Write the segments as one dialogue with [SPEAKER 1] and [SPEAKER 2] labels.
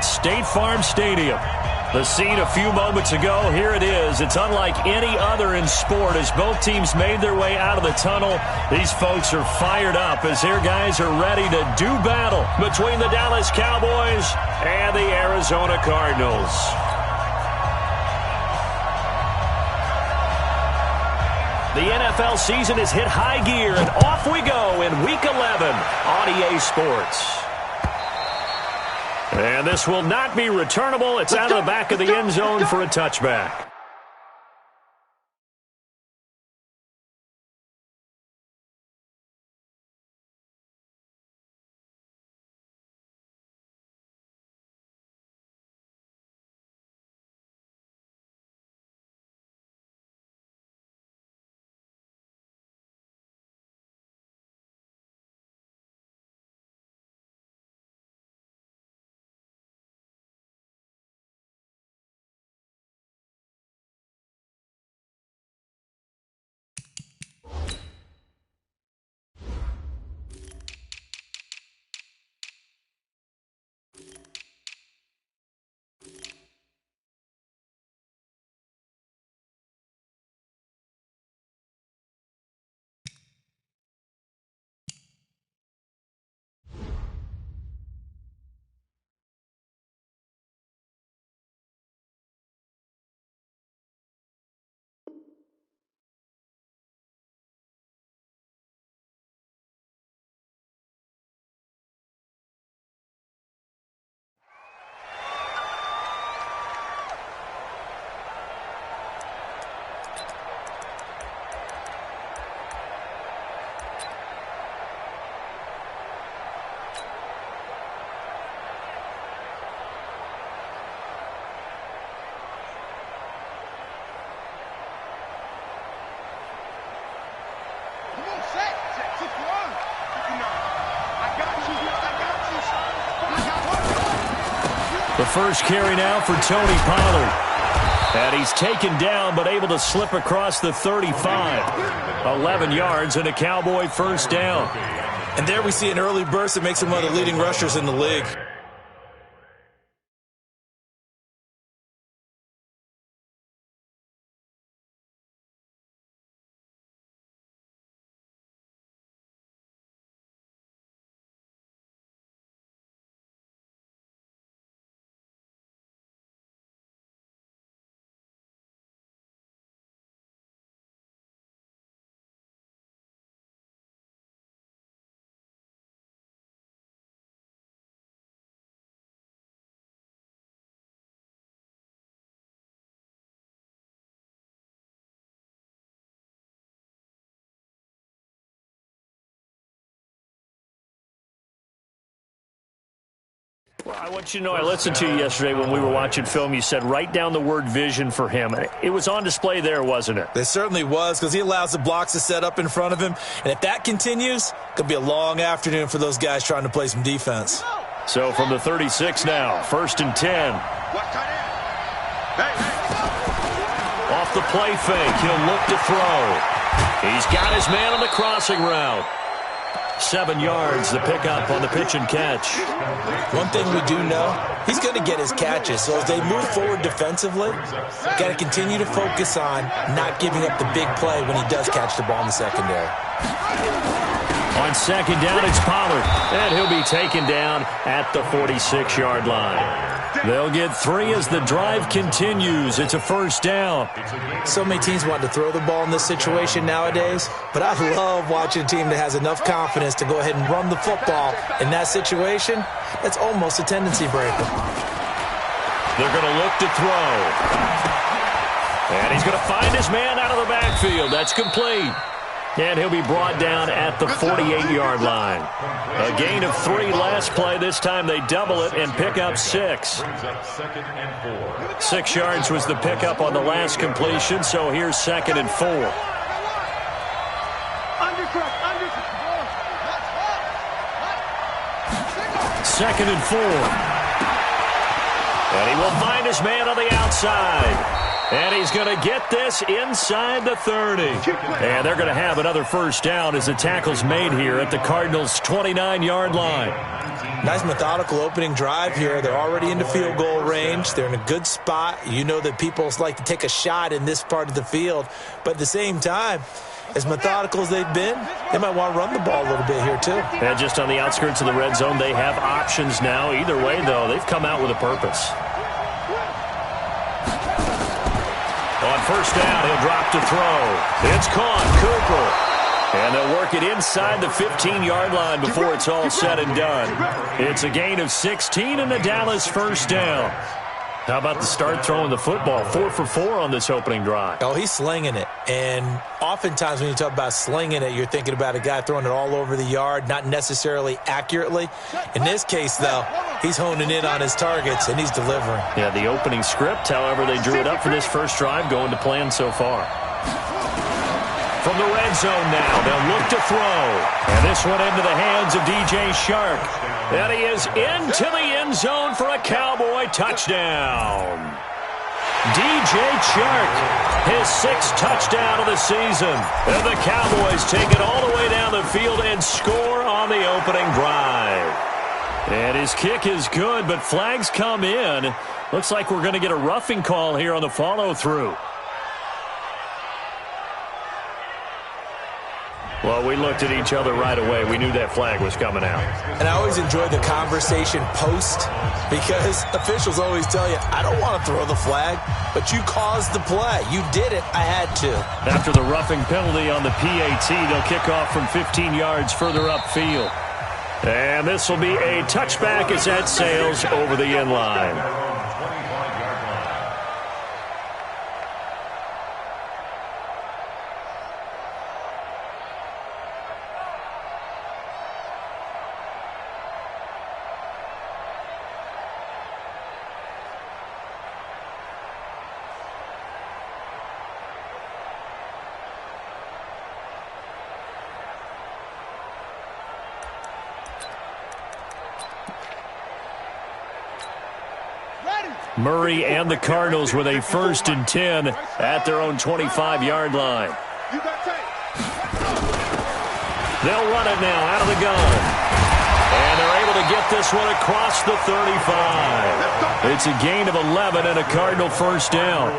[SPEAKER 1] at State Farm Stadium. The scene a few moments ago, here it is. It's unlike any other in sport as both teams made their way out of the tunnel. These folks are fired up as their guys are ready to do battle between the Dallas Cowboys and the Arizona Cardinals. The NFL season has hit high gear, and off we go in Week 11 on EA Sports. And this will not be returnable. It's out of the back of the end zone for a touchback. The first carry now for Tony Pollard. And he's taken down but able to slip across the 35. 11 yards and a Cowboy first down.
[SPEAKER 2] And there we see an early burst that makes him one of the leading rushers in the league.
[SPEAKER 1] Well, I want you to know I listened to you yesterday when we were watching film. You said write down the word vision for him. It was on display there, wasn't it?
[SPEAKER 2] It certainly was, because he allows the blocks to set up in front of him. And if that continues, it could be a long afternoon for those guys trying to play some defense.
[SPEAKER 1] So from the 36 now, 1st and 10. Off the play fake, he'll look to throw. He's got his man on the crossing route. 7 yards, the pickup on the pitch and catch.
[SPEAKER 2] One thing we do know, he's going to get his catches. So as they move forward defensively, got to continue to focus on not giving up the big play when he does catch the ball in the secondary.
[SPEAKER 1] On second down, it's Pollard, and he'll be taken down at the 46-yard line. They'll get 3 as the drive continues. It's a first down.
[SPEAKER 2] So many teams want to throw the ball in this situation nowadays, but I love watching a team that has enough confidence to go ahead and run the football in that situation. That's almost a tendency breaker.
[SPEAKER 1] They're going to look to throw. And he's going to find his man out of the backfield. That's complete. And he'll be brought down at the 48-yard line. A gain of 3 last play. This time they double it and pick up 6. 6 yards was the pickup on the last completion, so here's 2nd and 4. Second and 4. And he will find his man on the outside. And he's going to get this inside the 30. And they're going to have another first down as the tackle's made here at the Cardinals' 29-yard line.
[SPEAKER 2] Nice methodical opening drive here. They're already into field goal range. They're in a good spot. You know that people like to take a shot in this part of the field. But at the same time, as methodical as they've been, they might want to run the ball a little bit here too.
[SPEAKER 1] And just on the outskirts of the red zone, they have options now. Either way, though, they've come out with a purpose. On first down, he'll drop to throw. It's caught. Cooper. And they'll work it inside the 15-yard line before it's all said and done. It's a gain of 16 and the Dallas first down. How about the start throwing the football? 4 for 4 on this opening drive.
[SPEAKER 2] Oh, he's slinging it. And oftentimes when you talk about slinging it, you're thinking about a guy throwing it all over the yard, not necessarily accurately. In this case, though, he's honing in on his targets, and he's delivering.
[SPEAKER 1] Yeah, the opening script, however, they drew it up for this first drive, going to plan so far. From the red zone now, they'll look to throw. And this one into the hands of DJ Chark. And he is into the end zone for a Cowboy touchdown. DJ Chark, his 6th touchdown of the season. And the Cowboys take it all the way down the field and score on the opening drive. And his kick is good, but flags come in. Looks like we're going to get a roughing call here on the follow-through. Well, we looked at each other right away. We knew that flag was coming out.
[SPEAKER 2] And I always enjoy the conversation post because officials always tell you, I don't want to throw the flag, but you caused the play. You did it. I had to.
[SPEAKER 1] After the roughing penalty on the PAT, they'll kick off from 15 yards further upfield. And this will be a touchback as that sails over the end line. Murray and the Cardinals with a 1st and 10 at their own 25-yard line. They'll run it now out of the gun. And they're able to get this one across the 35. It's a gain of 11 and a Cardinal first down.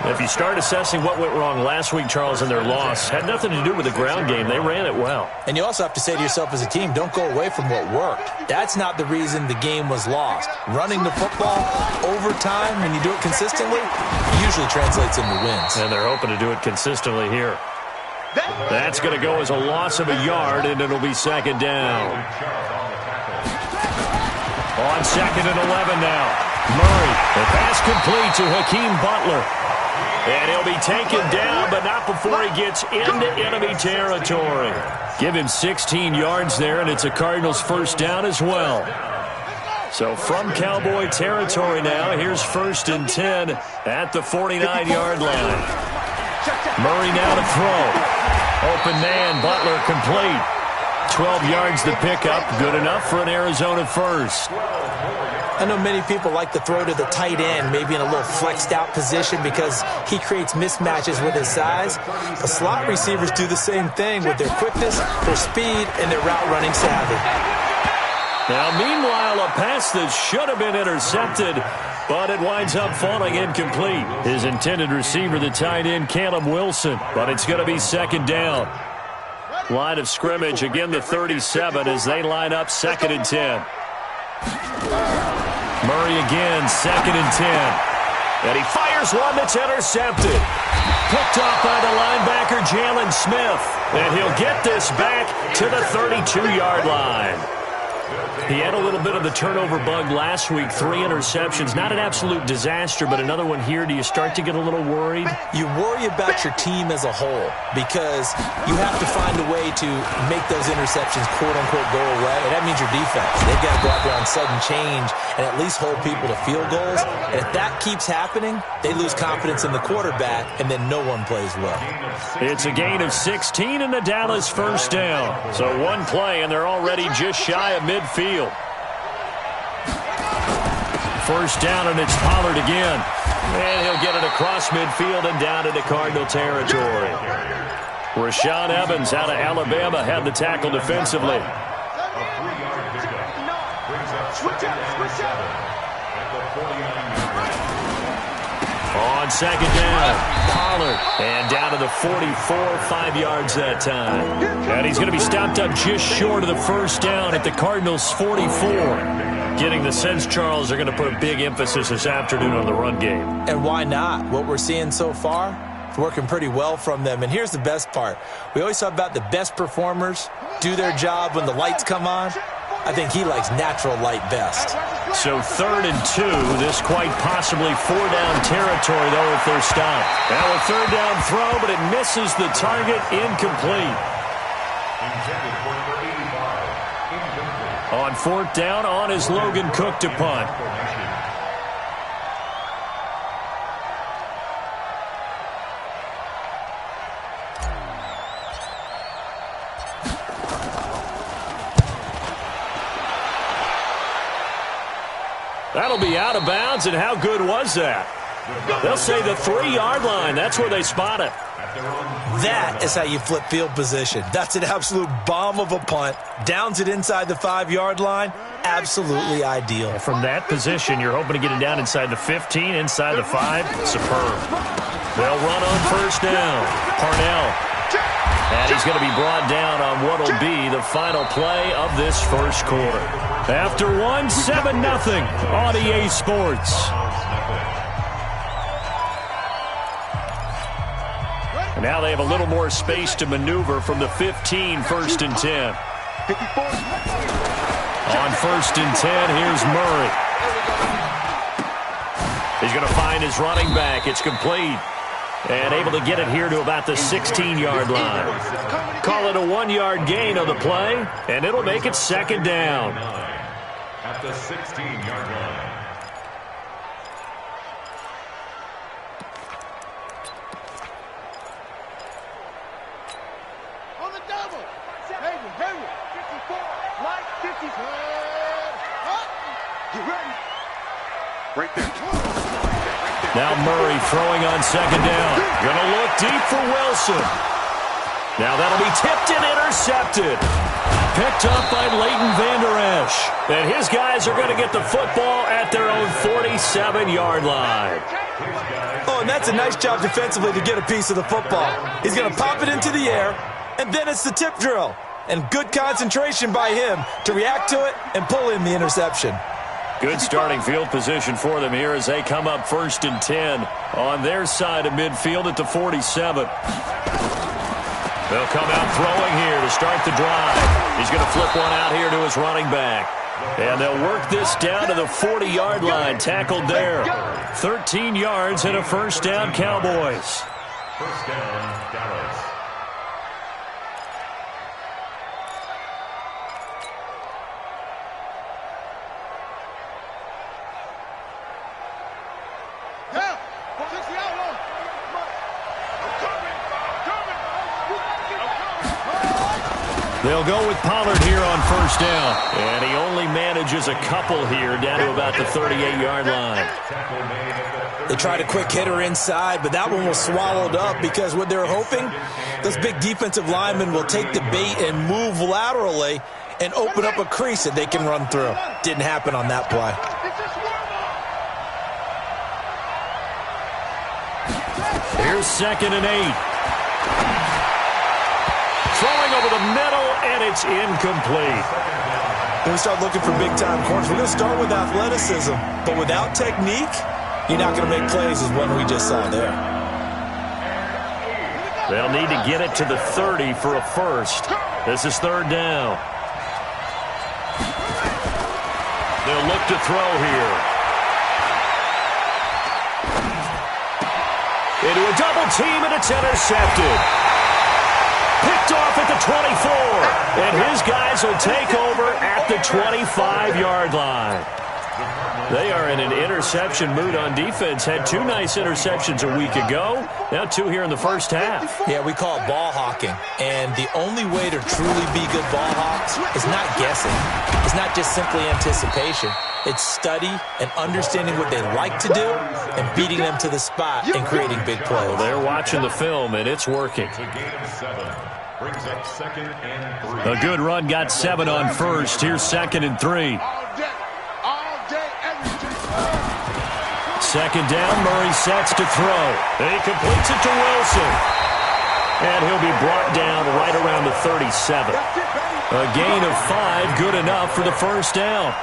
[SPEAKER 1] If you start assessing what went wrong last week, Charles, in their loss, had nothing to do with the ground game. They ran it well.
[SPEAKER 2] And you also have to say to yourself as a team, don't go away from what worked. That's not the reason the game was lost. Running the football over time, when you do it consistently, usually translates into wins.
[SPEAKER 1] And they're hoping to do it consistently here. That's going to go as a loss of a yard, and it'll be 2nd down. On 2nd and 11 now. Murray, the pass complete to Hakeem Butler. And he'll be taken down, but not before he gets into enemy territory. Give him 16 yards there, and it's a Cardinals first down as well. So from Cowboy territory now, here's 1st and 10 at the 49-yard line. Murray now to throw. Open man, Butler complete. 12 yards the pickup, good enough for an Arizona first.
[SPEAKER 2] I know many people like to throw to the tight end, maybe in a little flexed out position because he creates mismatches with his size. But slot receivers do the same thing with their quickness, their speed, and their route running savvy.
[SPEAKER 1] Now, meanwhile, a pass that should have been intercepted, but it winds up falling incomplete. His intended receiver, the tight end, Caleb Wilson, but it's going to be 2nd down. Line of scrimmage, again the 37 as they line up 2nd and 10. Murray again, 2nd and 10. And he fires one that's intercepted. Picked off by the linebacker, Jalen Smith. And he'll get this back to the 32-yard line. He had a little bit of the turnover bug last week, 3 interceptions. Not an absolute disaster, but another one here. Do you start to get a little worried?
[SPEAKER 2] You worry about your team as a whole because you have to find a way to make those interceptions, quote-unquote, go away. And that means your defense. They've got to go out there on sudden change and at least hold people to field goals. And if that keeps happening, they lose confidence in the quarterback, and then no one plays well.
[SPEAKER 1] It's a gain of 16 and the Dallas first down. So one play, and they're already just shy of midfield. First down, and it's Pollard again. And he'll get it across midfield and down into Cardinal territory. Rashaan Evans out of Alabama had the tackle defensively. On second down, Pollard. And down to the 44, 5 yards that time. And he's going to be stopped up just short of the first down at the Cardinals' 44. Getting the sense, Charles, they're going to put a big emphasis this afternoon on the run game.
[SPEAKER 2] And why not? What we're seeing so far, it's working pretty well from them. And here's the best part. We always talk about the best performers do their job when the lights come on. I think he likes natural light best.
[SPEAKER 1] So 3rd and 2, this quite possibly 4-down territory, though, if they're stopped. Now a 3rd down throw, but it misses the target, incomplete. On 4th down, on is Logan Cook to punt. That'll be out of bounds, and how good was that? They'll say the 3-yard line. That's where they spot it.
[SPEAKER 2] That is how you flip field position. That's an absolute bomb of a punt. Downs it inside the 5-yard line. Absolutely ideal.
[SPEAKER 1] From that position, you're hoping to get it down inside the 15, inside the 5. Superb. They'll run on 1st down. Parnell. And he's going to be brought down on what will be the final play of this first quarter. After 1, 7-0 on EA Sports. And now they have a little more space to maneuver from the 15, 1st and 10. On 1st and 10, here's Murray. He's going to find his running back. It's complete. And able to get it here to about the 16-yard line. Call it a 1-yard gain on the play, and it'll make it 2nd down. At the 16-yard line.
[SPEAKER 3] On the double. Heavy. 54. Light 50. Get ready. Right there.
[SPEAKER 1] Now Murray throwing on 2nd down. Gonna look deep for Wilson. Now that'll be tipped and intercepted. Picked up by Leighton Vander Esch. And his guys are going to get the football at their own 47-yard line.
[SPEAKER 2] Oh, and that's a nice job defensively to get a piece of the football. He's going to pop it into the air, and then it's the tip drill. And good concentration by him to react to it and pull in the interception.
[SPEAKER 1] Good starting field position for them here as they come up 1st and 10 on their side of midfield at the 47. They'll come out throwing here to start the drive. He's going to flip one out here to his running back. And they'll work this down to the 40-yard line, tackled there. 13 yards and a 1st down, Cowboys. 1st down, Dallas. They'll go with Pollard here on 1st down. And he only manages a couple here down to about the 38-yard line.
[SPEAKER 2] They tried a quick hitter inside, but that one was swallowed up because what they're hoping, those big defensive linemen will take the bait and move laterally and open up a crease that they can run through. Didn't happen on that play.
[SPEAKER 1] Here's 2nd and 8. Throwing over the middle, and it's incomplete.
[SPEAKER 2] When we start looking for big-time corners, we're going to start with athleticism. But without technique, you're not going to make plays as one we just saw there.
[SPEAKER 1] They'll need to get it to the 30 for a first. This is 3rd down. They'll look to throw here. Into a double team, and it's intercepted. Picked off at the 24, and his guys will take over at the 25-yard line. They are in an interception mood on defense. Had 2 nice interceptions a week ago. Now 2 here in the first half.
[SPEAKER 2] Yeah, we call it ball hawking. And the only way to truly be good ball hawks is not guessing. It's not just simply anticipation. It's study and understanding what they like to do and beating them to the spot and creating big plays.
[SPEAKER 1] Well, they're watching the film, and it's working. A good run got 7 on first. Here's 2nd and 3. Second down, Murray sets to throw. He completes it to Wilson. And he'll be brought down right around the 37. A gain of 5, good enough for the first down.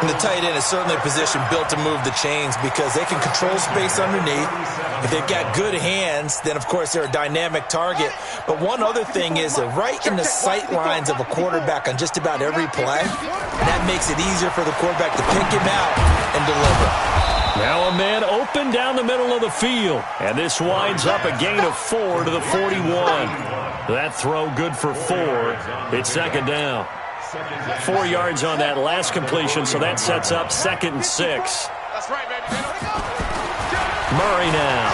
[SPEAKER 2] And the tight end is certainly a position built to move the chains because they can control space underneath. If they've got good hands, then, of course, they're a dynamic target. But one other thing is that right in the sight lines of a quarterback on just about every play, that makes it easier for the quarterback to pick him out and deliver.
[SPEAKER 1] Now a man open down the middle of the field. And this winds up a gain of 4 to the 41. That throw good for 4. It's second down. 4 yards on that last completion, so that sets up 2nd and 6.
[SPEAKER 3] That's right, baby.
[SPEAKER 1] Murray now.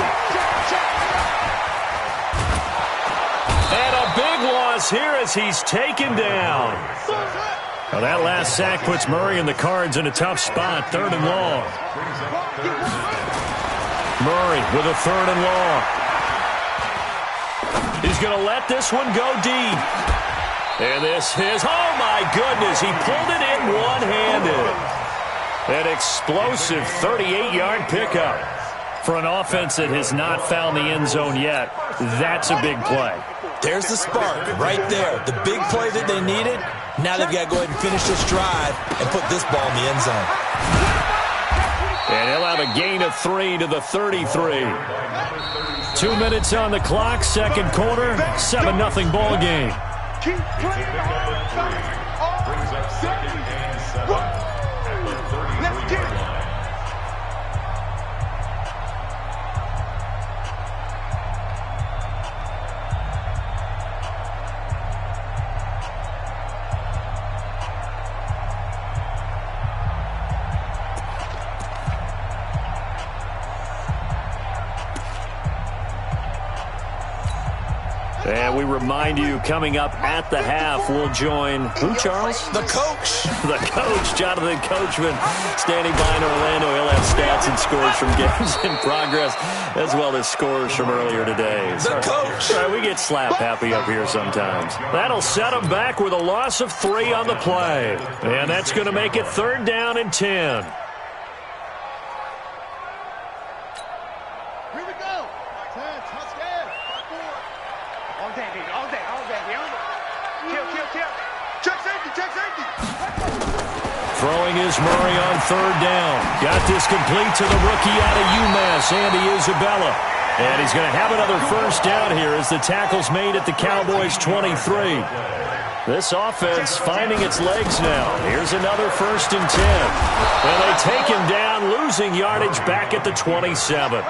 [SPEAKER 1] And a big loss here as he's taken down. Well, that last sack puts Murray and the Cards in a tough spot, 3rd and long. Murray with a 3rd and long. He's going to let this one go deep. And this is, oh my goodness, he pulled it in one-handed. An explosive 38-yard pickup. For an offense that has not found the end zone yet, that's a big play.
[SPEAKER 2] There's the spark right there. The big play that they needed. Now they've got to go ahead and finish this drive and put this ball in the end zone.
[SPEAKER 1] And he'll have a gain of 3 to the 33. 2 minutes on the clock, second quarter, 7-0 ball game.
[SPEAKER 3] Keep playing hard. Let's get it.
[SPEAKER 1] And we remind you, coming up at the half, we'll join who, Charles?
[SPEAKER 2] The coach.
[SPEAKER 1] The coach, Jonathan Coachman, standing by in Orlando. He'll have stats and scores from games in progress, as well as scores from earlier today.
[SPEAKER 2] The coach.
[SPEAKER 1] Sorry, we get slap happy up here sometimes. That'll set him back with a loss of 3 on the play. And that's going to make it 3rd down and 10. Throwing is Murray on 3rd down. Got this complete to the rookie out of UMass, Andy Isabella. And he's going to have another first down here as the tackle's made at the Cowboys' 23. This offense finding its legs now. Here's another 1st and 10. And they take him down, losing yardage back at the 27.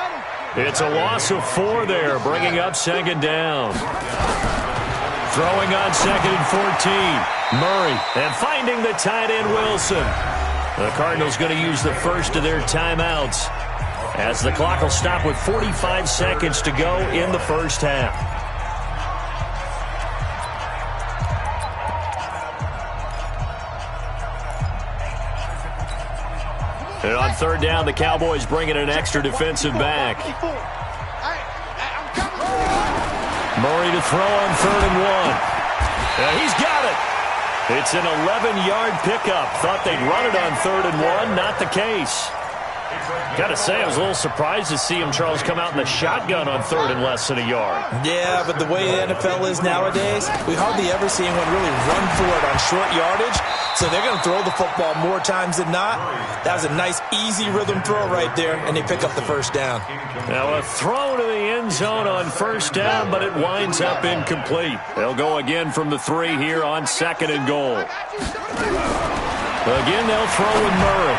[SPEAKER 1] It's a loss of 4 there, bringing up 2nd down. Throwing on 2nd and 14. Murray, and finding the tight end Wilson. The Cardinals going to use the first of their timeouts as the clock will stop with 45 seconds to go in the first half. And on 3rd down, the Cowboys bringing an extra defensive back. Murray to throw on 3rd and 1. And he's got it. It's an 11-yard pickup. Thought they'd run it on 3rd and 1. Not the case. Got to say, I was a little surprised to see him, Charles, come out in the shotgun on 3rd and less than a yard.
[SPEAKER 2] Yeah, but the way the NFL is nowadays, we hardly ever see anyone really run for it on short yardage. So they're going to throw the football more times than not. That was a nice, easy rhythm throw right there, and they pick up the first down.
[SPEAKER 1] Now a throw to the end zone on 1st down, but it winds up incomplete. They'll go again from the 3 here on 2nd and goal. Again, they'll throw with Murray.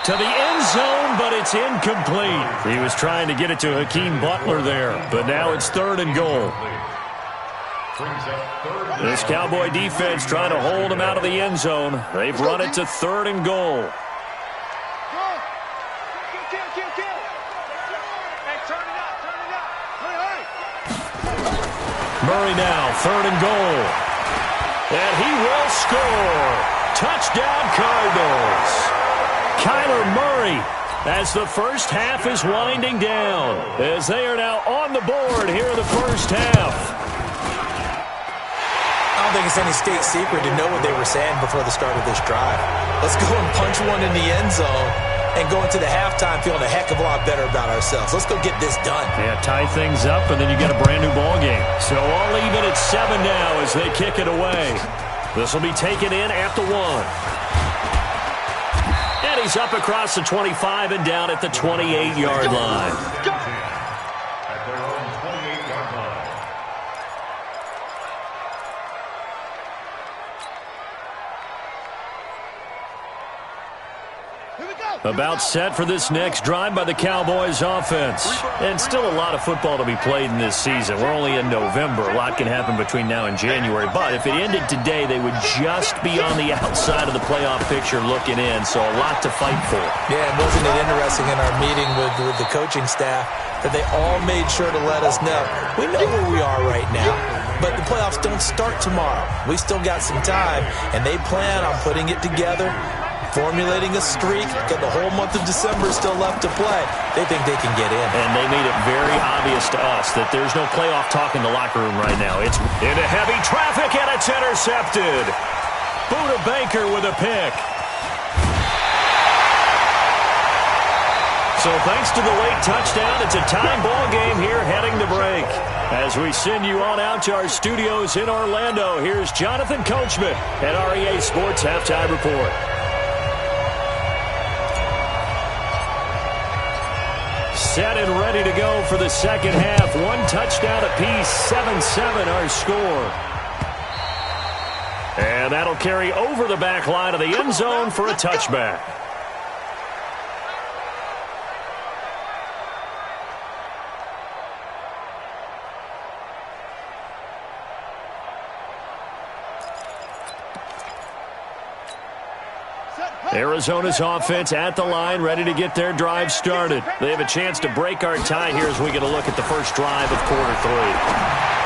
[SPEAKER 1] To the end zone, but it's incomplete. He was trying to get it to Hakeem Butler there, but now it's 3rd and goal. This Cowboy defense trying to hold him out of the end zone. They've run it to 3rd and goal. Murray now, 3rd and goal. And he will score. Touchdown, Cardinals. Kyler Murray, as the first half is winding down, as they are now on the board here in the first half.
[SPEAKER 2] I don't think it's any state secret to know what they were saying before the start of this drive. Let's go and punch one in the end zone and go into the halftime feeling a heck of a lot better about ourselves. Let's go get this done.
[SPEAKER 1] Yeah, tie things up, and then you get a brand-new ball game. So all even at 7 now as they kick it away. This will be taken in at the 1. And he's up across the 25 and down at the 28-yard line.
[SPEAKER 4] At their own 28-yard line.
[SPEAKER 1] About set for this next drive by the Cowboys offense. And still a lot of football to be played in this season. We're only in November. A lot can happen between now and January. But if it ended today, they would just be on the outside of the playoff picture looking in. So a lot to fight for.
[SPEAKER 2] Yeah, and wasn't it interesting in our meeting with the coaching staff that they all made sure to let us know, we know where we are right now, but the playoffs don't start tomorrow. We still got some time, and they plan on putting it together, formulating a streak, got the whole month of December still left to play. They think they can get in.
[SPEAKER 1] And they made it very obvious to us that there's no playoff talk in the locker room right now. It's into heavy traffic, and it's intercepted. Buda Baker with a pick. So thanks to the late touchdown, it's a time ball game here heading to break. As we send you on out to our studios in Orlando, here's Jonathan Coachman at REA Sports Halftime Report. Set and ready to go for the second half. 1 touchdown apiece, 7-7 our score. And that'll carry over the back line of the end zone for a touchback. Arizona's offense at the line, ready to get their drive started. They have a chance to break our tie here as we get a look at the first drive of quarter 3.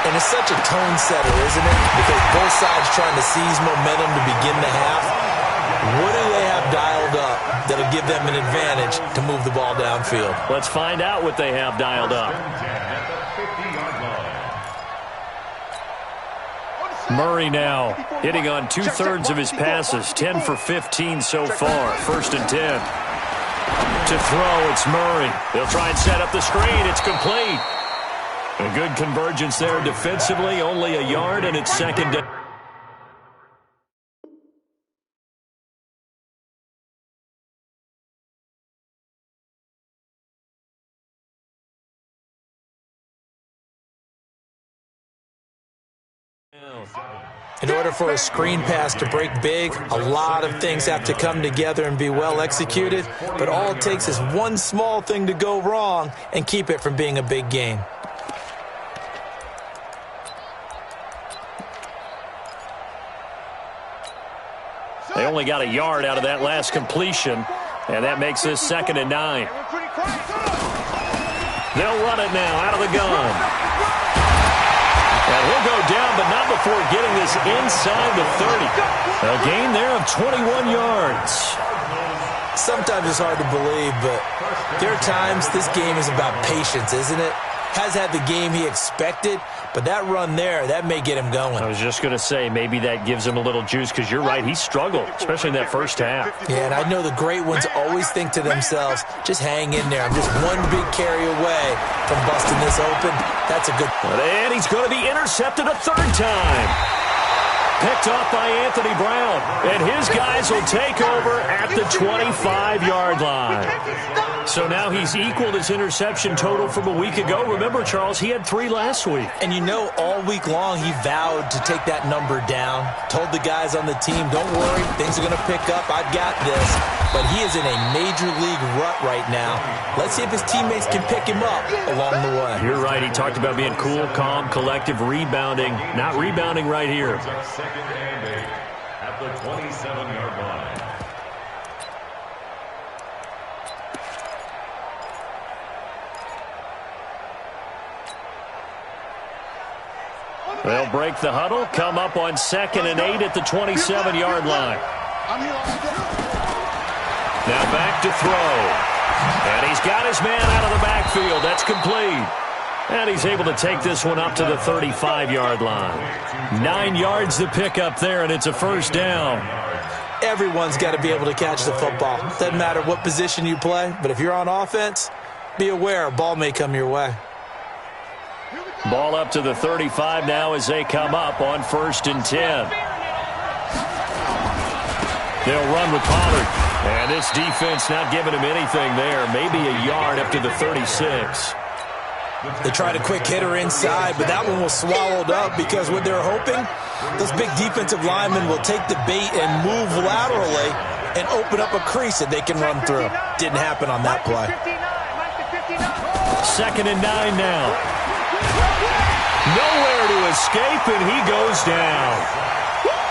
[SPEAKER 2] And it's such a tone setter, isn't it? Because both sides trying to seize momentum to begin the half. What do they have dialed up that'll give them an advantage to move the ball downfield?
[SPEAKER 1] Let's find out what they have dialed up. Murray now hitting on 2/3 of his passes, 10 for 15 so far. 1st and 10. To throw, it's Murray. They'll try and set up the screen. It's complete. A good convergence there defensively, only a yard, and it's 2nd down.
[SPEAKER 2] In order for a screen pass to break big, a lot of things have to come together and be well executed, but all it takes is one small thing to go wrong and keep it from being a big gain.
[SPEAKER 1] They only got a yard out of that last completion, and that makes this 2nd and 9. They'll run it now out of the gun. And he'll go down, but not before getting this inside the 30. A gain there of 21 yards.
[SPEAKER 2] Sometimes it's hard to believe, but there are times this game is about patience, isn't it? Has had the game he expected, but that run there, that may get him going.
[SPEAKER 1] I was just going to say, maybe that gives him a little juice, because you're right, he struggled, especially in that first half.
[SPEAKER 2] Yeah, and I know the great ones always think to themselves, just hang in there. I'm just one big carry away from busting this open. That's a good...
[SPEAKER 1] And he's going to be intercepted a 3rd time. Picked off by Anthony Brown. And his guys will take over at the 25-yard line. So now he's equaled his interception total from a week ago. Remember, Charles, he had 3 last week.
[SPEAKER 2] And you know, all week long he vowed to take that number down. Told the guys on the team, don't worry, things are going to pick up. I've got this. But he is in a major league rut right now. Let's see if his teammates can pick him up along the way.
[SPEAKER 1] You're right. He talked about being cool, calm, collective, rebounding. Not rebounding right here.
[SPEAKER 4] Second and 8 at the 27-yard line.
[SPEAKER 1] They'll break the huddle, come up on 2nd and 8 at the 27-yard line. Now back to throw. And he's got his man out of the backfield. That's complete. And he's able to take this one up to the 35-yard line. 9 yards to pick up there, and it's a first down.
[SPEAKER 2] Everyone's got to be able to catch the football. Doesn't matter what position you play, but if you're on offense, be aware a ball may come your way.
[SPEAKER 1] Ball up to the 35 now as they come up on 1st and 10. They'll run with Pollard. And this defense not giving him anything there. Maybe a yard up to the 36.
[SPEAKER 2] They tried a quick hitter inside, but that one was swallowed up because what they're hoping, those big defensive linemen will take the bait and move laterally and open up a crease that they can run through. Didn't happen on that play.
[SPEAKER 1] 2nd and 9 now. Nowhere to escape, and he goes down.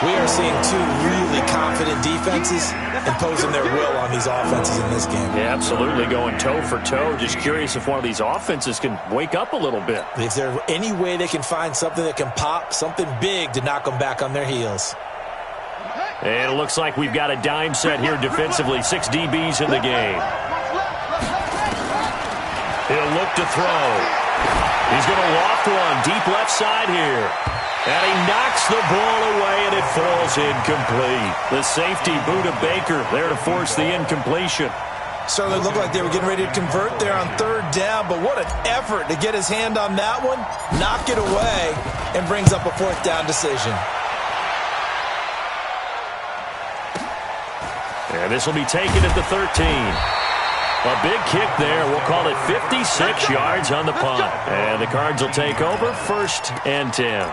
[SPEAKER 2] We are seeing 2 really confident defenses imposing their will on these offenses in this game.
[SPEAKER 1] Yeah, absolutely, going toe for toe. Just curious if one of these offenses can wake up a little bit.
[SPEAKER 2] Is there any way they can find something that can pop, something big to knock them back on their heels?
[SPEAKER 1] And it looks like we've got a dime set here defensively. 6 DBs in the game. He'll look to throw. He's going to loft one deep left side here. And he knocks the ball away, and it falls incomplete. The safety, Budda Baker, there to force the incompletion.
[SPEAKER 2] Certainly looked like they were getting ready to convert there on 3rd down, but what an effort to get his hand on that one, knock it away, and brings up a 4th down decision.
[SPEAKER 1] And this will be taken at the 13. A big kick there. We'll call it 56 yards on the punt. And the Cards will take over 1st and 10.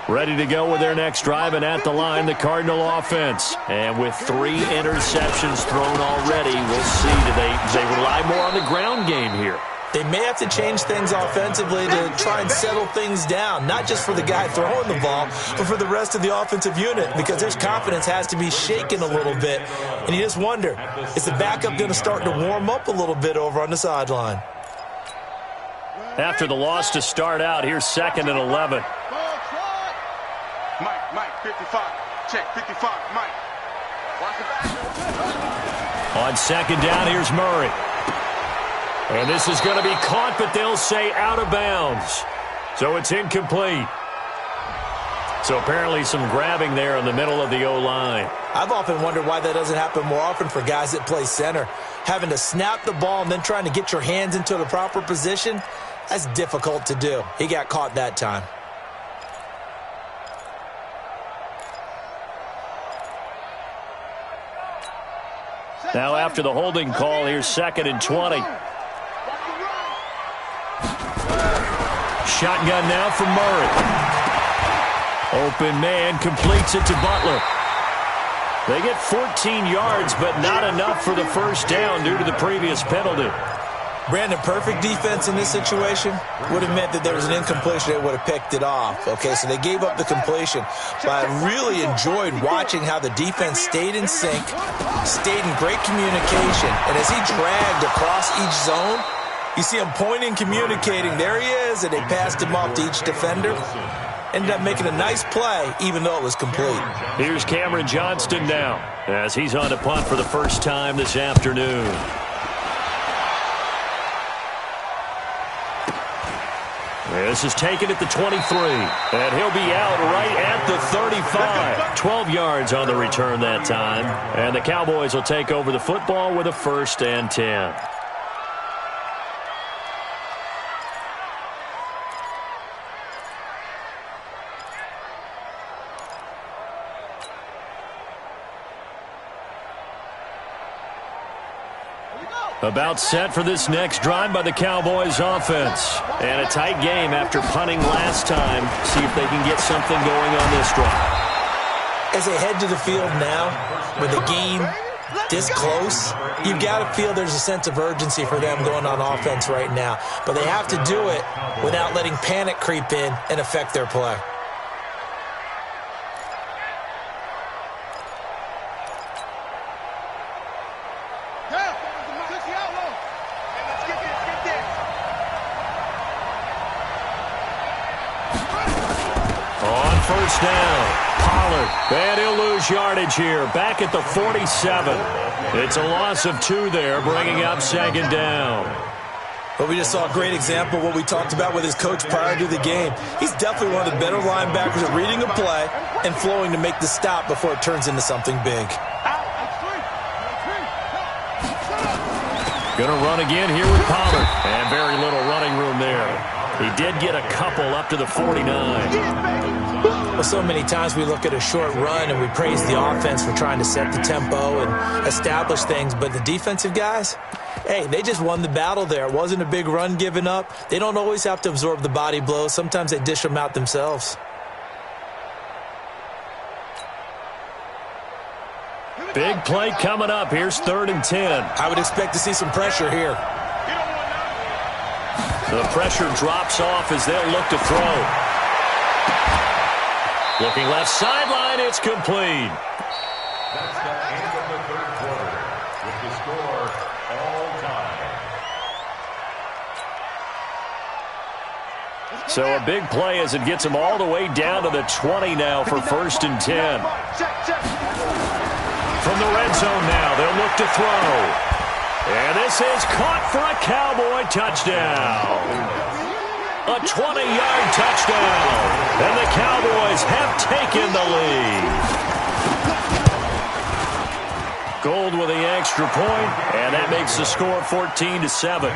[SPEAKER 1] Ready to go with their next drive, and at the line, the Cardinal offense. And with 3 interceptions thrown already, we'll see, do they rely more on the ground game here?
[SPEAKER 2] They may have to change things offensively to try and settle things down, not just for the guy throwing the ball, but for the rest of the offensive unit, because their confidence has to be shaken a little bit. And you just wonder, is the backup going to start to warm up a little bit over on the sideline?
[SPEAKER 1] After the loss to start out, here's 2nd and 11.
[SPEAKER 3] Mike, 55. Check, 55, Mike.
[SPEAKER 1] On 2nd down, here's Murray. And this is going to be caught, but they'll say out of bounds. So it's incomplete. So apparently some grabbing there in the middle of the O-line.
[SPEAKER 2] I've often wondered why that doesn't happen more often for guys that play center. Having to snap the ball and then trying to get your hands into the proper position, that's difficult to do. He got caught that time.
[SPEAKER 1] Now after the holding call, here's 2nd and 20. Shotgun now from Murray. Open man completes it to Butler. They get 14 yards, but not enough for the first down due to the previous penalty.
[SPEAKER 2] Brandon, perfect defense in this situation would have meant that there was an incompletion that would have picked it off. Okay, so they gave up the completion. But I really enjoyed watching how the defense stayed in sync, stayed in great communication. And as he dragged across each zone, you see him pointing, communicating. There he is, and they passed him off to each defender. Ended up making a nice play, even though it was complete.
[SPEAKER 1] Here's Cameron Johnston now, as he's on to punt for the first time this afternoon. This is taken at the 23. And he'll be out right at the 35. 12 yards on the return that time. And the Cowboys will take over the football with a 1st and 10. About set for this next drive by the Cowboys offense. And a tight game after punting last time. See if they can get something going on this drive.
[SPEAKER 2] As they head to the field now, with the game this close, you've got to feel there's a sense of urgency for them going on offense right now. But they have to do it without letting panic creep in and affect their play.
[SPEAKER 1] First down, Pollard, and he'll lose yardage here, back at the 47. It's a loss of 2 there, bringing up 2nd down.
[SPEAKER 2] But we just saw a great example of what we talked about with his coach prior to the game. He's definitely one of the better linebackers at reading a play and flowing to make the stop before it turns into something big.
[SPEAKER 1] Going to run again here with Pollard, and very little running room there. He did get a couple up to the 49.
[SPEAKER 2] Well, so many times we look at a short run and we praise the offense for trying to set the tempo and establish things, but the defensive guys, hey, they just won the battle there. It wasn't a big run given up. They don't always have to absorb the body blows. Sometimes they dish them out themselves.
[SPEAKER 1] Big play coming up. Here's 3rd and 10.
[SPEAKER 2] I would expect to see some pressure here.
[SPEAKER 1] The pressure drops off as they'll look to throw. Looking left sideline, it's complete.
[SPEAKER 4] That's the end of the 3rd quarter with the score all time.
[SPEAKER 1] So a big play as it gets them all the way down to the 20 now for 1st and 10. From the red zone now, they'll look to throw. And this is caught for a Cowboy touchdown. A 20-yard touchdown. And the Cowboys have taken the lead. Gold with the extra point, and that makes the score 14-7.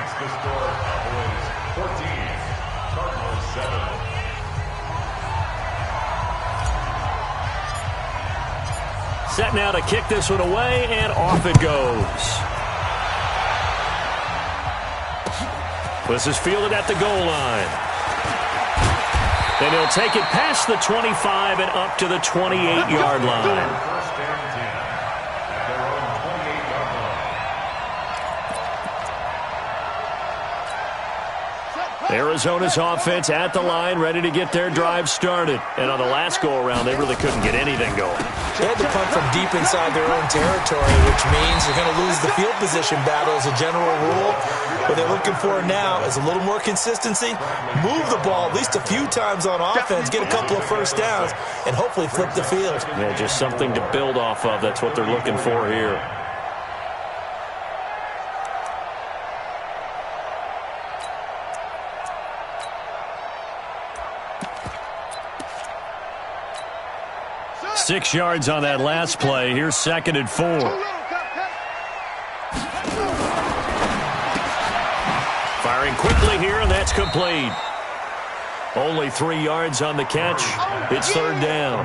[SPEAKER 1] Set now to kick this one away, and off it goes. This is fielded at the goal line. And he'll take it past the 25 and up to the 28-yard line.
[SPEAKER 4] First and 10 at their own 28-yard line.
[SPEAKER 1] Arizona's offense at the line, ready to get their drive started. And on the last go-around, they really couldn't get anything going.
[SPEAKER 2] They had to punt from deep inside their own territory, which means they're going to lose the field position battle as a general rule. What they're looking for now is a little more consistency, move the ball at least a few times on offense, get a couple of first downs, and hopefully flip the field.
[SPEAKER 1] Yeah, just something to build off of. That's what they're looking for here. Six yards on that last play. Here's 2nd and 4. Firing quickly here, and that's complete. Only 3 yards on the catch. It's 3rd down.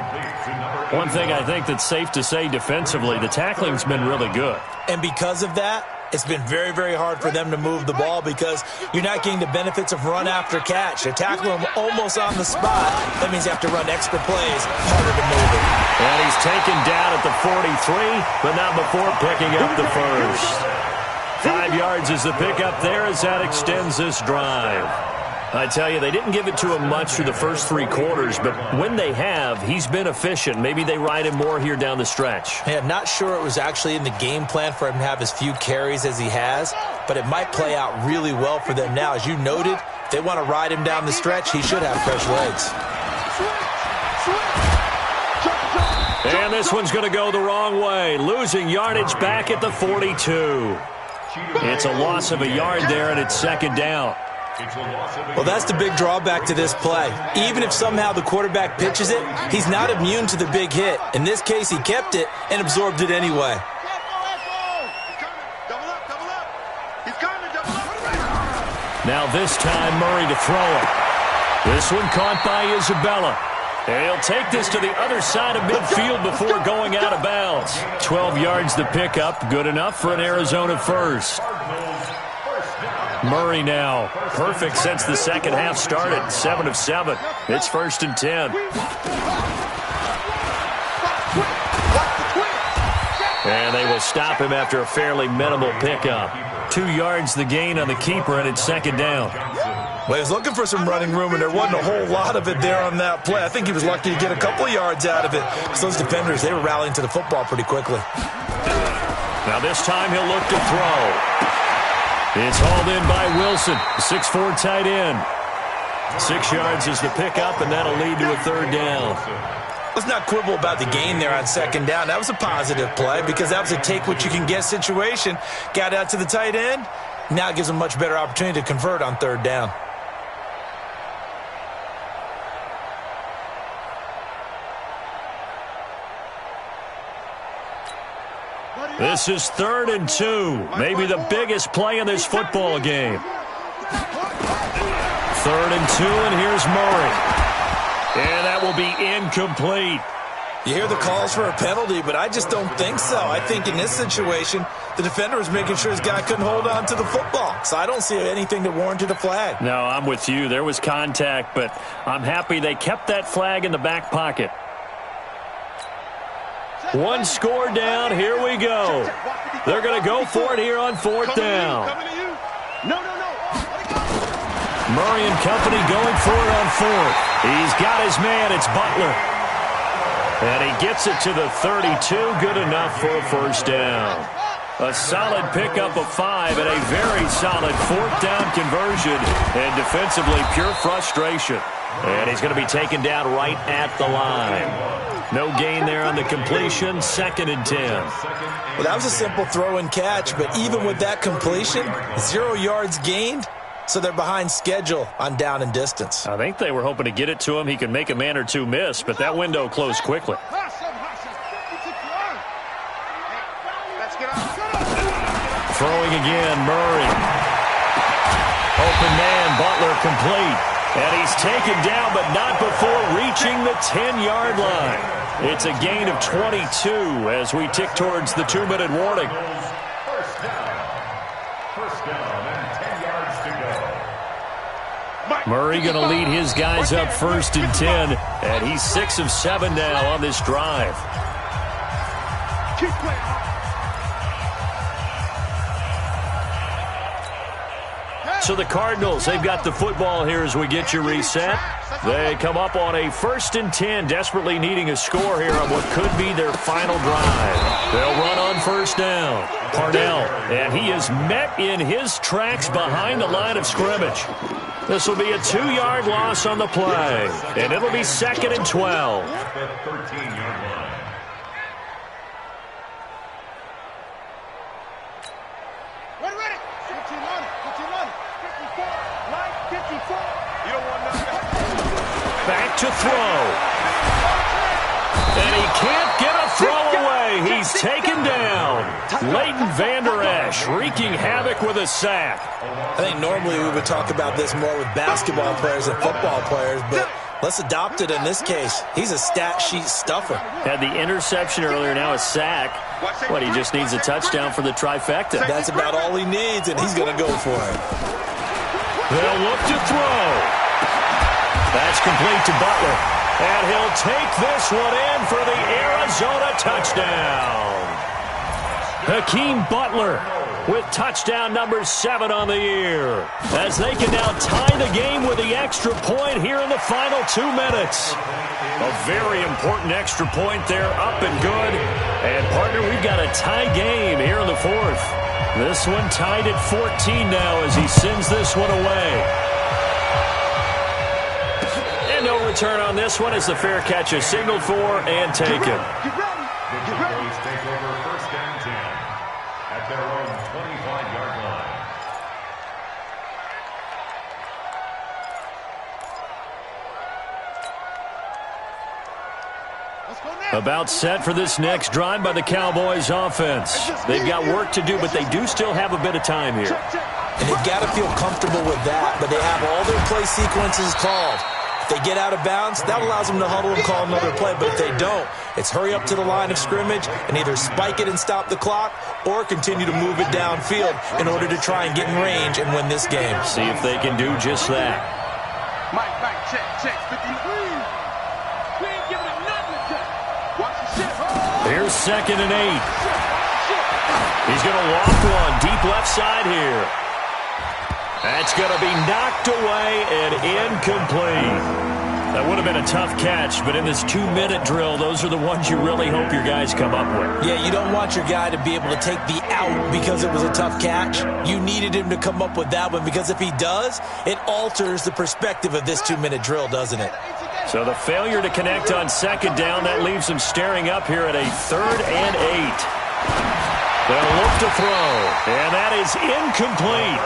[SPEAKER 1] One thing I think that's safe to say defensively, the tackling's been really good.
[SPEAKER 2] And because of that, it's been very, very hard for them to move the ball because you're not getting the benefits of run after catch. They're tackling them almost on the spot. That means you have to run extra plays, harder to move it.
[SPEAKER 1] And he's taken down at the 43, but not before picking up the first. 5 yards is the pickup there as that extends this drive. I tell you, they didn't give it to him much through the first 3 quarters, but when they have, he's been efficient. Maybe they ride him more here down the stretch.
[SPEAKER 2] Yeah, I'm not sure it was actually in the game plan for him to have as few carries as he has, but it might play out really well for them now. As you noted, if they want to ride him down the stretch, he should have fresh legs.
[SPEAKER 1] And this one's going to go the wrong way, losing yardage back at the 42. It's a loss of a yard there, and it's 2nd down.
[SPEAKER 4] It's a loss of 8
[SPEAKER 2] Well, that's the big drawback to this play. Even if somehow the quarterback pitches it, he's not immune to the big hit. In this case, he kept it and absorbed it anyway.
[SPEAKER 1] Now this time, Murray to throw it. This one caught by Isabella. And he'll take this to the other side of midfield before going out of bounds. 12 yards the pickup, good enough for an Arizona first. Murray now, perfect since the second half started, 7 of 7. It's 1st and 10. And they will stop him after a fairly minimal pickup. 2 yards the gain on the keeper, and it's 2nd down.
[SPEAKER 2] Well, he was looking for some running room, and there wasn't a whole lot of it there on that play. I think he was lucky to get a couple of yards out of it. Because those defenders, they were rallying to the football pretty quickly.
[SPEAKER 1] Now this time he'll look to throw. It's hauled in by Wilson, 6'4" tight end. 6 yards is the pickup, and that'll lead to a 3rd down.
[SPEAKER 2] Let's not quibble about the gain there on 2nd down. That was a positive play because that was a take-what-you-can-get situation. Got out to the tight end. Now it gives him a much better opportunity to convert on 3rd down.
[SPEAKER 1] This is 3rd and 2. Maybe the biggest play in this football game. 3rd and 2, and here's Murray. And that will be incomplete.
[SPEAKER 2] You hear the calls for a penalty, but I just don't think so. I think in this situation, the defender was making sure his guy couldn't hold on to the football. So I don't see anything that warranted a flag.
[SPEAKER 1] No, I'm with you. There was contact, but I'm happy they kept that flag in the back pocket. 1 score down. Here we go. They're going to go for it here on 4th down. Murray and company going for it on 4th. He's got his man. It's Butler. And he gets it to the 32. Good enough for a 1st down. A solid pickup of 5 and a very solid 4th down conversion. And defensively, pure frustration. And he's going to be taken down right at the line. No gain there on the completion. 2nd and 10.
[SPEAKER 2] Well, that was a simple throw and catch, but even with that completion, 0 yards gained, so they're behind schedule on down and distance.
[SPEAKER 1] I think they were hoping to get it to him. He could make a man or two miss, but that window closed quickly. Throwing again, Murray. Open man, Butler complete. And he's taken down, but not before reaching the 10-yard line. It's a gain of 22 as we tick towards the 2-minute warning.
[SPEAKER 4] First down and 10 yards to go.
[SPEAKER 1] Murray going to lead his guys up 1st and 10, and he's 6 of 7 now on this drive.
[SPEAKER 3] Keep playing.
[SPEAKER 1] So the Cardinals, they've got the football here as we get you reset. They come up on a 1st and 10, desperately needing a score here on what could be their final drive. They'll run on 1st down. Parnell, and he is met in his tracks behind the line of scrimmage. This will be a 2-yard loss on the play, and it'll be 2nd and 12.
[SPEAKER 4] At the 13-yard line.
[SPEAKER 1] Back to throw. And he can't get a throw away. He's taken down. Leighton Vander Esch wreaking havoc with a sack.
[SPEAKER 2] I think normally we would talk about this more with basketball players and football players, but let's adopt it in this case. He's a stat sheet stuffer.
[SPEAKER 1] Had the interception earlier, now a sack. What, he just needs a touchdown for the trifecta.
[SPEAKER 2] That's about all he needs, and he's going to go for it.
[SPEAKER 1] They'll look to throw. That's complete to Butler. And he'll take this one in for the Arizona touchdown. Hakeem Butler with touchdown number 7 on the year. As they can now tie the game with the extra point here in the final 2 minutes. A very important extra point there, up and good. And, partner, we've got a tie game here in the 4th. This one tied at 14 now as he sends this one away. And no return on this one as the fair catch is signaled for and taken.
[SPEAKER 4] The Cowboys take over 1st and 10 at their own 25-yard line.
[SPEAKER 1] About set for this next drive by the Cowboys offense. They've got work to do, but they do still have a bit of time here.
[SPEAKER 2] And they've got to feel comfortable with that, but they have all their play sequences called. If they get out of bounds, that allows them to huddle and call another play. But if they don't, it's hurry up to the line of scrimmage and either spike it and stop the clock or continue to move it downfield in order to try and get in range and win this game.
[SPEAKER 1] See if they can do just that.
[SPEAKER 3] Mike, check. 53. We ain't giving him nothing to check. Watch the shit.
[SPEAKER 1] Here's 2nd and 8. He's going to loft one deep left side here. That's going to be knocked away and incomplete. That would have been a tough catch, but in this 2-minute drill, those are the ones you really hope your guys come up with.
[SPEAKER 2] Yeah, you don't want your guy to be able to take the out because it was a tough catch. You needed him to come up with that one because if he does, it alters the perspective of this 2-minute drill, doesn't it?
[SPEAKER 1] So the failure to connect on 2nd down, that leaves them staring up here at a 3rd and 8. They'll look to throw, and that is incomplete.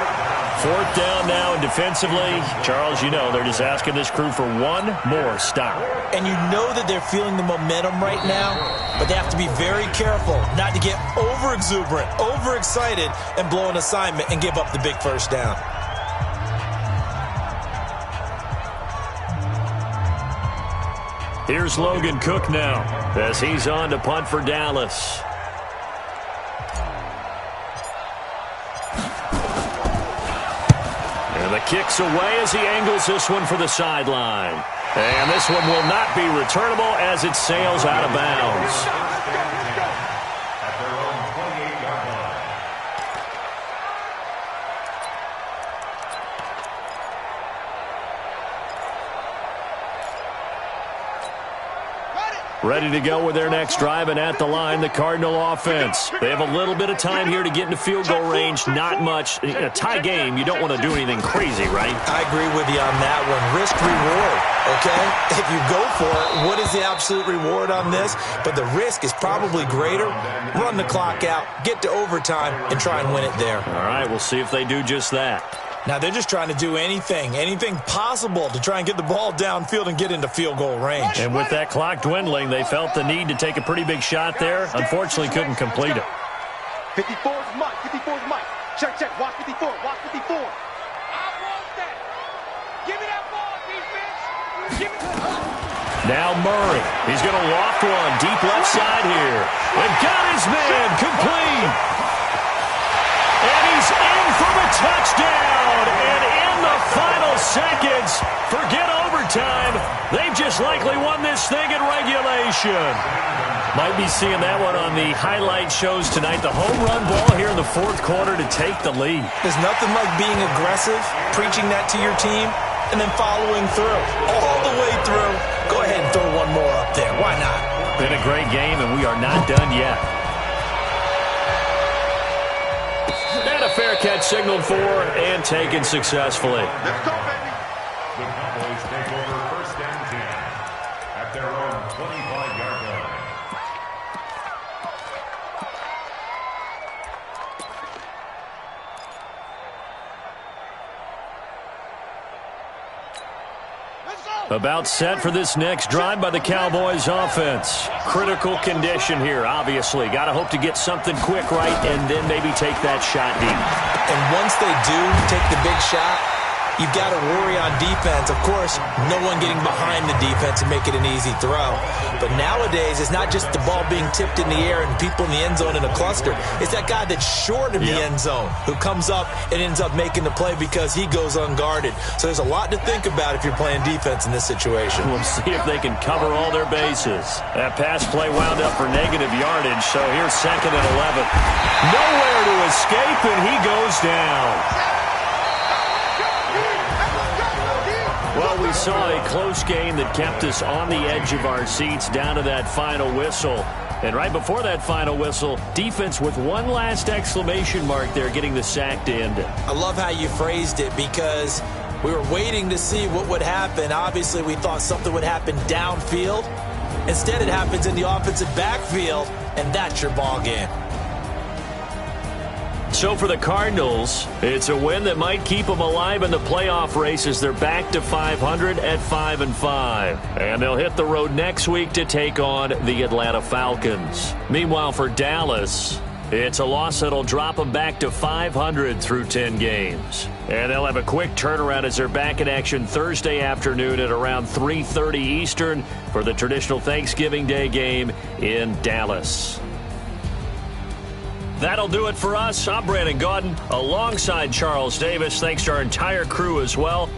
[SPEAKER 1] 4th down now, and defensively, Charles, you know, they're just asking this crew for one more stop.
[SPEAKER 2] And you know that they're feeling the momentum right now, but they have to be very careful not to get over-exuberant, over-excited, and blow an assignment and give up the big 1st down.
[SPEAKER 1] Here's Logan Cook now as he's on to punt for Dallas. And the kick's away as he angles this one for the sideline. And this one will not be returnable as it sails out of bounds. Ready to go with their next drive, and at the line, the Cardinal offense. They have a little bit of time here to get into field goal range. Not much. In a tie game, you don't want to do anything crazy, right?
[SPEAKER 2] I agree with you on that one. Risk-reward, okay? If you go for it, what is the absolute reward on this? But the risk is probably greater. Run the clock out, get to overtime, and try and win it there.
[SPEAKER 1] All right, we'll see if they do just that.
[SPEAKER 2] Now, they're just trying to do anything possible to try and get the ball downfield and get into field goal range.
[SPEAKER 1] And with that clock dwindling, they felt the need to take a pretty big shot there. Unfortunately, couldn't complete it.
[SPEAKER 3] 54 is Mike. 54 is Mike. Check. Watch 54. Watch 54. I want that. Give me that ball, defense. Give me that.
[SPEAKER 1] Now Murray. He's going to loft one deep left side here. And got his man complete. And he's in for the touchdown. And in the final seconds, forget overtime. They've just likely won this thing in regulation. Might be seeing that one on the highlight shows tonight. The home run ball here in the 4th quarter to take the lead.
[SPEAKER 2] There's nothing like being aggressive, preaching that to your team, and then following through. All the way through. Go ahead and throw one more up there. Why not?
[SPEAKER 1] Been a great game, and we are not done yet. And a fair catch signaled for and taken successfully.
[SPEAKER 3] Let's go, baby.
[SPEAKER 4] The Cowboys take over 1st and 10 at their own 25-yard line.
[SPEAKER 1] About set for this next drive by the Cowboys offense. Critical condition here, obviously. Got to hope to get something quick right and then maybe take that shot deep.
[SPEAKER 2] And once they do take the big shot, you've got to worry on defense. Of course, no one getting behind the defense and make it an easy throw. But nowadays, it's not just the ball being tipped in the air and people in the end zone in a cluster. It's that guy that's short of the end zone who comes up and ends up making the play because he goes unguarded. So there's a lot to think about if you're playing defense in this situation.
[SPEAKER 1] We'll see if they can cover all their bases. That pass play wound up for negative yardage, so here's 2nd and 11. Nowhere to escape, and he goes down. Well, we saw a close game that kept us on the edge of our seats down to that final whistle. And right before that final whistle, defense with one last exclamation mark there, getting the sack to end it.
[SPEAKER 2] I love how you phrased it because we were waiting to see what would happen. Obviously, we thought something would happen downfield. Instead, it happens in the offensive backfield, and that's your ball game.
[SPEAKER 1] so for the Cardinals, it's a win that might keep them alive in the playoff race as they're back to 500 at 5-5. And they'll hit the road next week to take on the Atlanta Falcons. Meanwhile, for Dallas, it's a loss that'll drop them back to 500 through 10 games. And they'll have a quick turnaround as they're back in action Thursday afternoon at around 3:30 Eastern for the traditional Thanksgiving Day game in Dallas. That'll do it for us. I'm Brandon Gaudin alongside Charles Davis. Thanks to our entire crew as well.